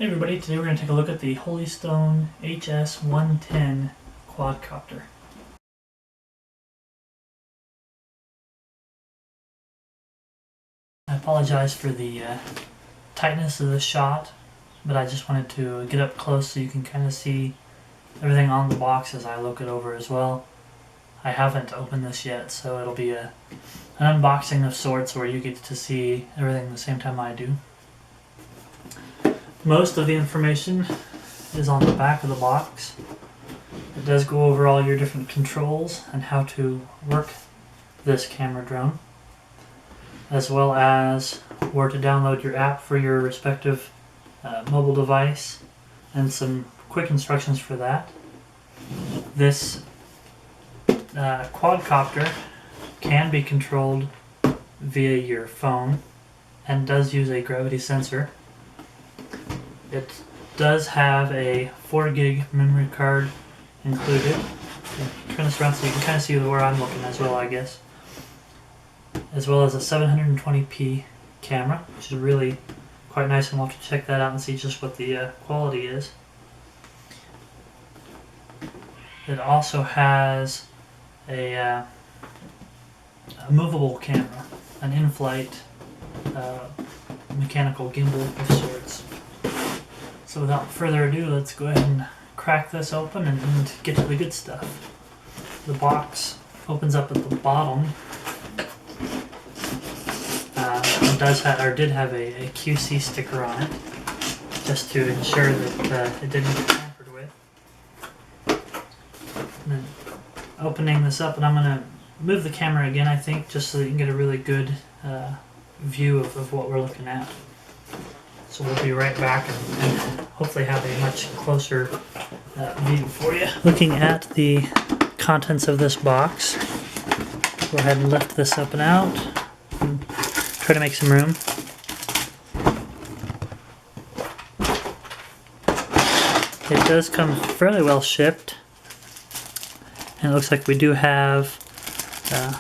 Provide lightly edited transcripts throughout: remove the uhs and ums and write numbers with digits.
Hey everybody, today we're going to take a look at the HolyStone HS110 quadcopter. I apologize for the tightness of the shot, but I just wanted to get up close so you can kind of see everything on the box as I look it over as well. I haven't opened this yet, so it'll be an unboxing of sorts where you get to see everything the same time I do. Most of the information is on the back of the box. It does go over all your different controls and how to work this camera drone, as well as where to download your app for your respective mobile device and some quick instructions for that. This quadcopter can be controlled via your phone and does use a gravity sensor. It does have a 4 gig memory card included. Turn this around so you can kind of see where I'm looking as well, I guess. As well as a 720p camera, which is really quite nice, and we'll have to check that out and see just what the quality is. It also has a movable camera, an in-flight mechanical gimbal of sorts. So without further ado, let's go ahead and crack this open and get to the good stuff. The box opens up at the bottom. It does have, or did have a QC sticker on it, just to ensure that it didn't get tampered with. And then opening this up, and I'm going to move the camera again, I think, just so that you can get a really good view of what we're looking at. So we'll be right back and hopefully have a much closer view for you. Looking at the contents of this box, go ahead and lift this up and out and try to make some room. It does come fairly well shipped, and it looks like we do have a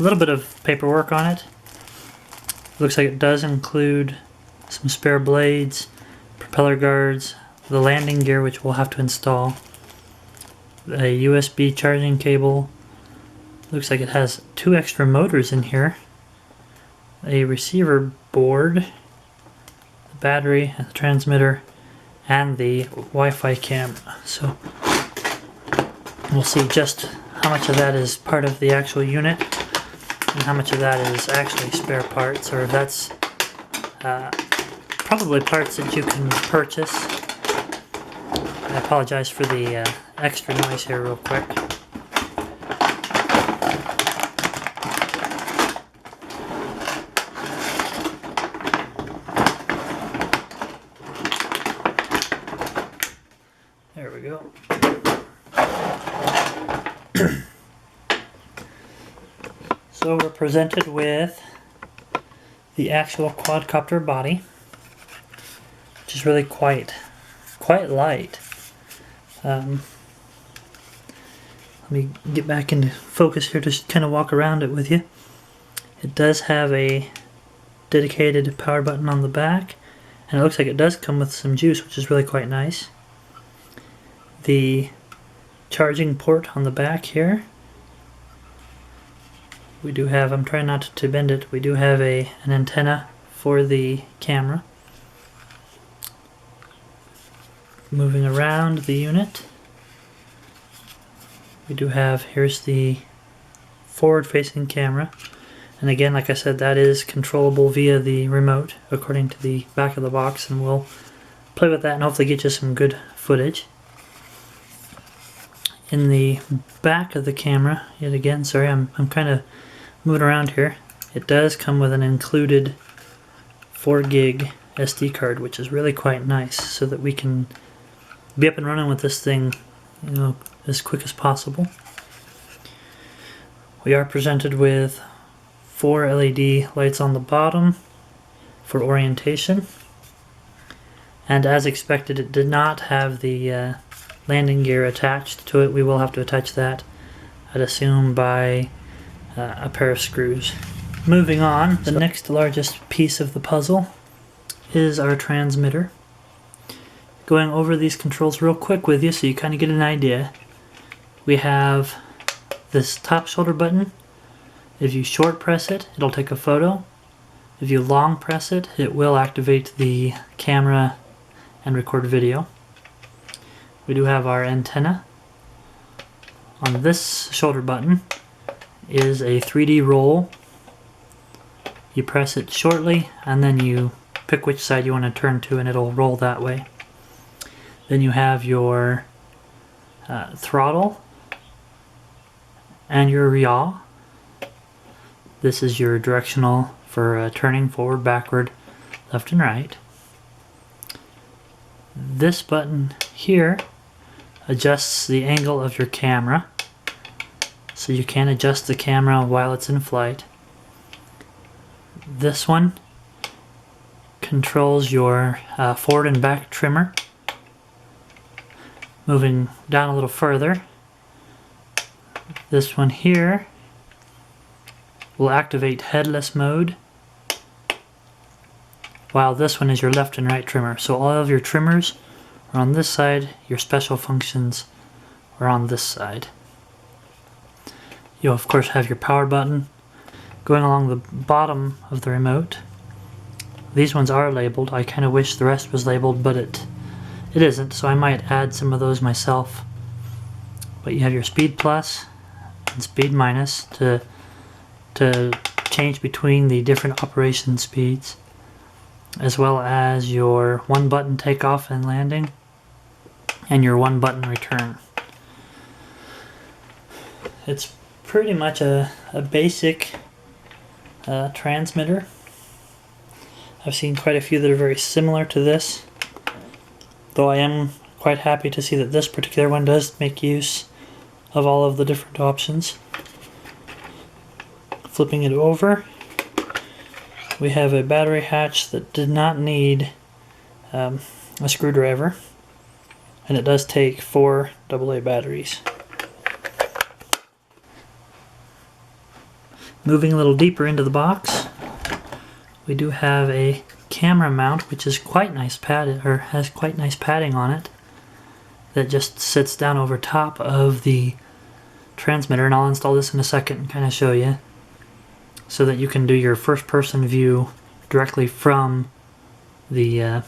little bit of paperwork on it. Looks like it does include some spare blades, propeller guards, the landing gear which we'll have to install, a USB charging cable. Looks like it has 2 extra motors in here, a receiver board, the battery, the transmitter, and the Wi-Fi camera. So we'll see just how much of that is part of the actual unit and how much of that is actually spare parts, or if that's probably parts that you can purchase. I apologize for the extra noise here real quick. There we go. So we're presented with the actual quadcopter body, which is really quite light. Let me get back into focus here, just kind of walk around it with you. It does have a dedicated power button on the back, and it looks like it does come with some juice, which is really quite nice. The charging port on the back here. We do have, I'm trying not to bend it, we do have an antenna for the camera. Moving around the unit, we do have, here's the forward-facing camera, and again, like I said, that is controllable via the remote according to the back of the box, and we'll play with that and hopefully get you some good footage. In the back of the camera, yet again, sorry, I'm kind of moving around here, it does come with an included 4 gig SD card, which is really quite nice, so that we can be up and running with this thing, you know, as quick as possible. We are presented with 4 LED lights on the bottom for orientation, and as expected, it did not have the landing gear attached to it. We will have to attach that, I'd assume, by a pair of screws. Moving on, the next largest piece of the puzzle is our transmitter. going over these controls real quick with you so you kind of get an idea. We have this top shoulder button. If you short press it, it'll take a photo. If you long press it, it will activate the camera and record video. We do have our antenna. On this shoulder button is a 3D roll. You press it shortly and then you pick which side you want to turn to and it'll roll that way. Then you have your throttle and your yaw. This is your directional for turning forward, backward, left and right. This button here adjusts the angle of your camera, so you can adjust the camera while it's in flight. This one controls your forward and back trimmer. Moving down a little further, this one here will activate headless mode, while this one is your left and right trimmer. So all of your trimmers are on this side, your special functions are on this side. You'll of course have your power button. Going along the bottom of the remote, these ones are labeled. I kind of wish the rest was labeled, but it isn't, so I might add some of those myself. But you have your speed plus and speed minus to change between the different operation speeds, as well as your one button takeoff and landing and your one button return. It's pretty much a basic transmitter. I've seen quite a few that are very similar to this, though I am quite happy to see that this particular one does make use of all of the different options. Flipping it over, we have a battery hatch that did not need a screwdriver, and it does take 4 AA batteries. Moving a little deeper into the box, we do have a camera mount, which is quite nice padded, or has quite nice padding on it, that just sits down over top of the transmitter, and I'll install this in a second and kind of show you, so that you can do your first-person view directly from the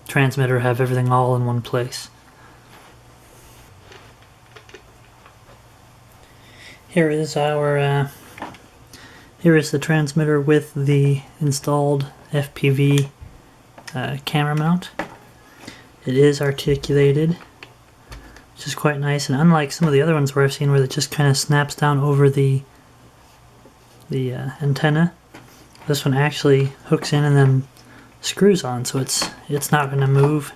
transmitter, have everything all in one place. Here is our here is the transmitter with the installed FPV camera mount. It is articulated, which is quite nice, and unlike some of the other ones where I've seen where it just kind of snaps down over the antenna, this one actually hooks in and then screws on, so it's not going to move.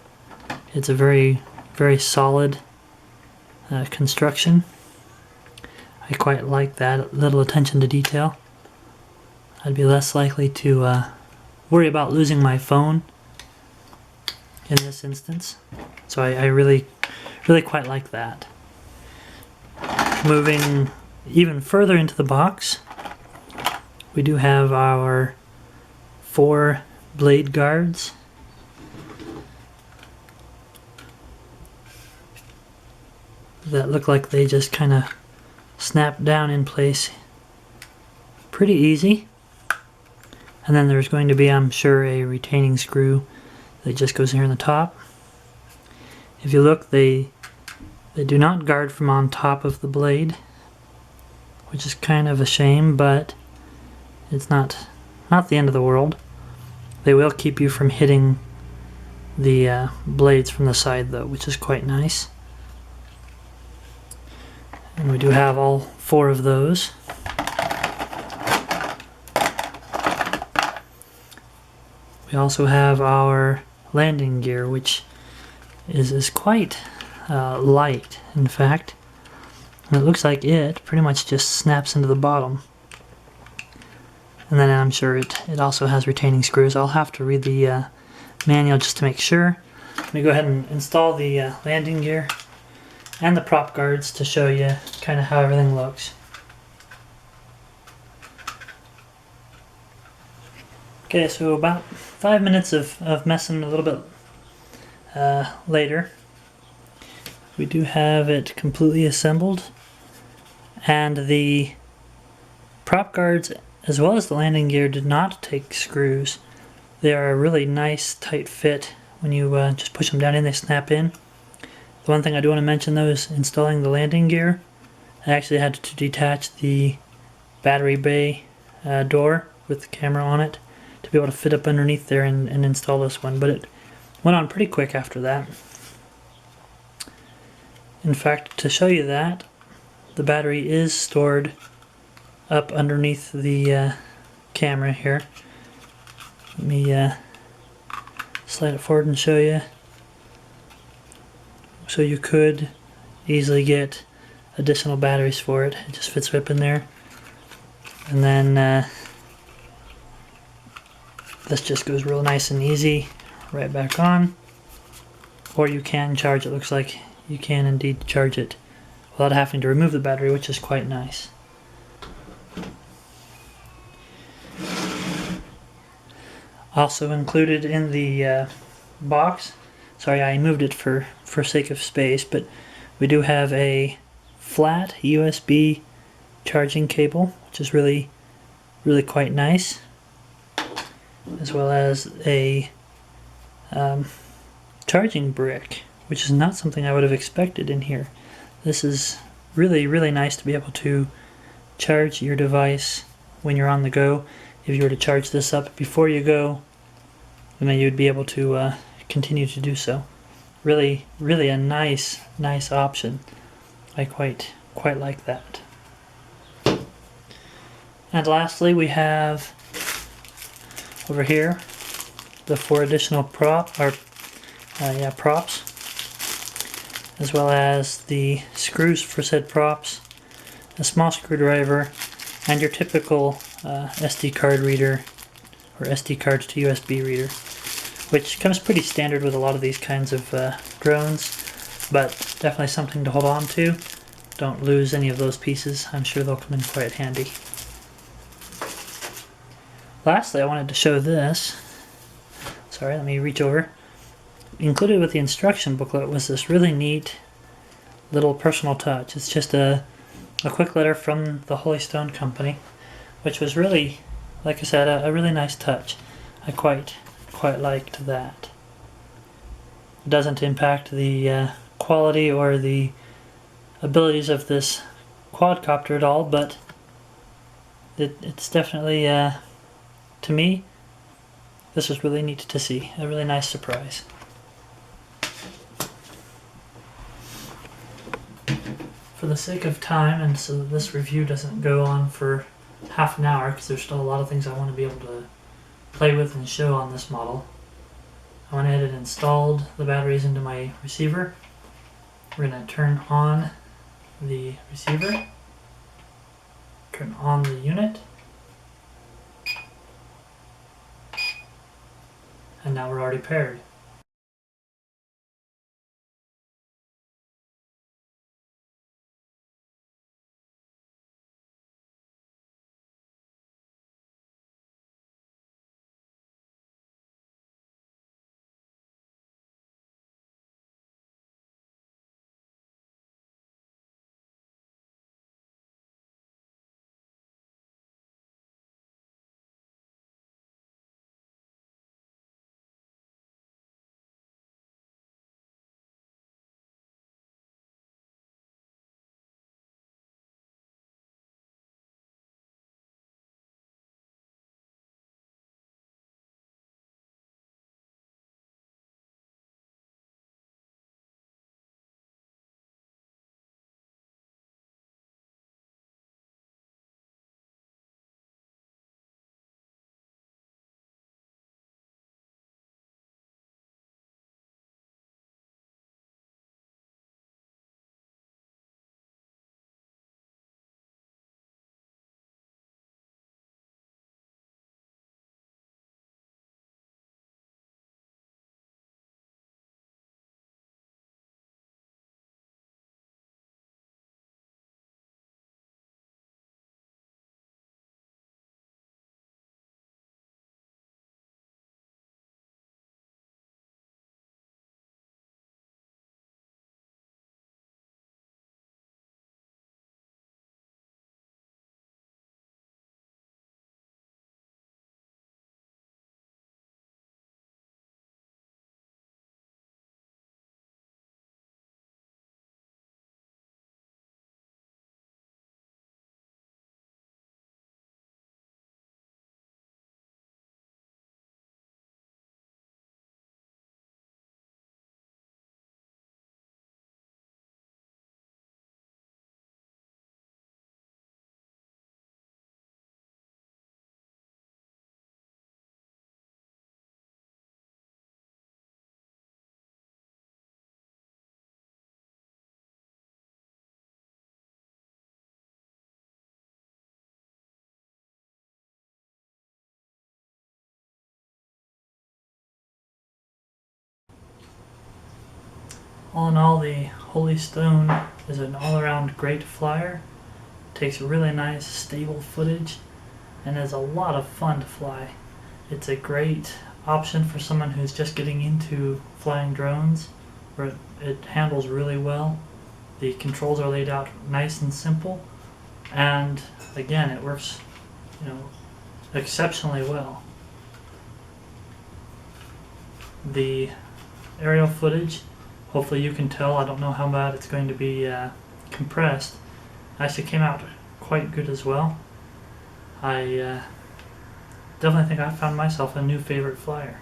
It's a very, very solid construction. I quite like that little attention to detail. I'd be less likely to worry about losing my phone in this instance, so I really quite like that. Moving even further into the box, we do have our 4 blade guards. That look like they just kind of snap down in place pretty easy. And then there's going to be, I'm sure, a retaining screw that just goes here in the top. If you look, they do not guard from on top of the blade, which is kind of a shame, but it's not the end of the world. They will keep you from hitting the blades from the side though, which is quite nice. And we do have all 4 of those. We also have our landing gear, which is quite light, in fact. And it looks like it pretty much just snaps into the bottom. And then I'm sure it also has retaining screws. I'll have to read the manual just to make sure. Let me go ahead and install the landing gear and the prop guards to show you kind of how everything looks. Okay, so about 5 minutes of messing a little bit later. We do have it completely assembled, and the prop guards as well as the landing gear did not take screws. They are a really nice tight fit. When you just push them down in, they snap in. The one thing I do want to mention though is installing the landing gear. I actually had to detach the battery bay door with the camera on it to be able to fit up underneath there and install this one, but it went on pretty quick after that. In fact, to show you that, the battery is stored up underneath the camera here. Let me slide it forward and show you. So you could easily get additional batteries for it. It just fits right up in there. And then this just goes real nice and easy right back on. Or you can charge it. Looks like you can indeed charge it without having to remove the battery, which is quite nice. Also included in the box, sorry I moved it for sake of space, but we do have a flat USB charging cable, which is really quite nice, as well as a charging brick, which is not something I would have expected in here. This is really nice to be able to charge your device when you're on the go. If you were to charge this up before you go, then you'd be able to continue to do so. Really a nice option. I quite like that. And lastly, we have over here the 4 additional props, as well as the screws for said props, a small screwdriver, and your typical SD card reader, or SD card to USB reader, which comes pretty standard with a lot of these kinds of drones, but definitely something to hold on to. Don't lose any of those pieces. I'm sure they'll come in quite handy. Lastly, I wanted to show this. Sorry, let me reach over. Included with the instruction booklet was this really neat little personal touch. It's just a quick letter from the HolyStone company, which was really, like I said, a really nice touch. I quite liked that. It doesn't impact the quality or the abilities of this quadcopter at all, but it's definitely, to me, this was really neat to see. A really nice surprise. For the sake of time, and so that this review doesn't go on for half an hour, because there's still a lot of things I want to be able to play with and show on this model, I went ahead and installed the batteries into my receiver. We're going to turn on the receiver, turn on the unit, and now we're already paired. All in all, the HolyStone is an all-around great flyer. Takes really nice, stable footage, and is a lot of fun to fly. It's a great option for someone who's just getting into flying drones, where it handles really well. The controls are laid out nice and simple, and again, it works, exceptionally well. The aerial footage, hopefully you can tell, I don't know how bad it's going to be compressed, actually came out quite good as well. I definitely think I found myself a new favorite flyer.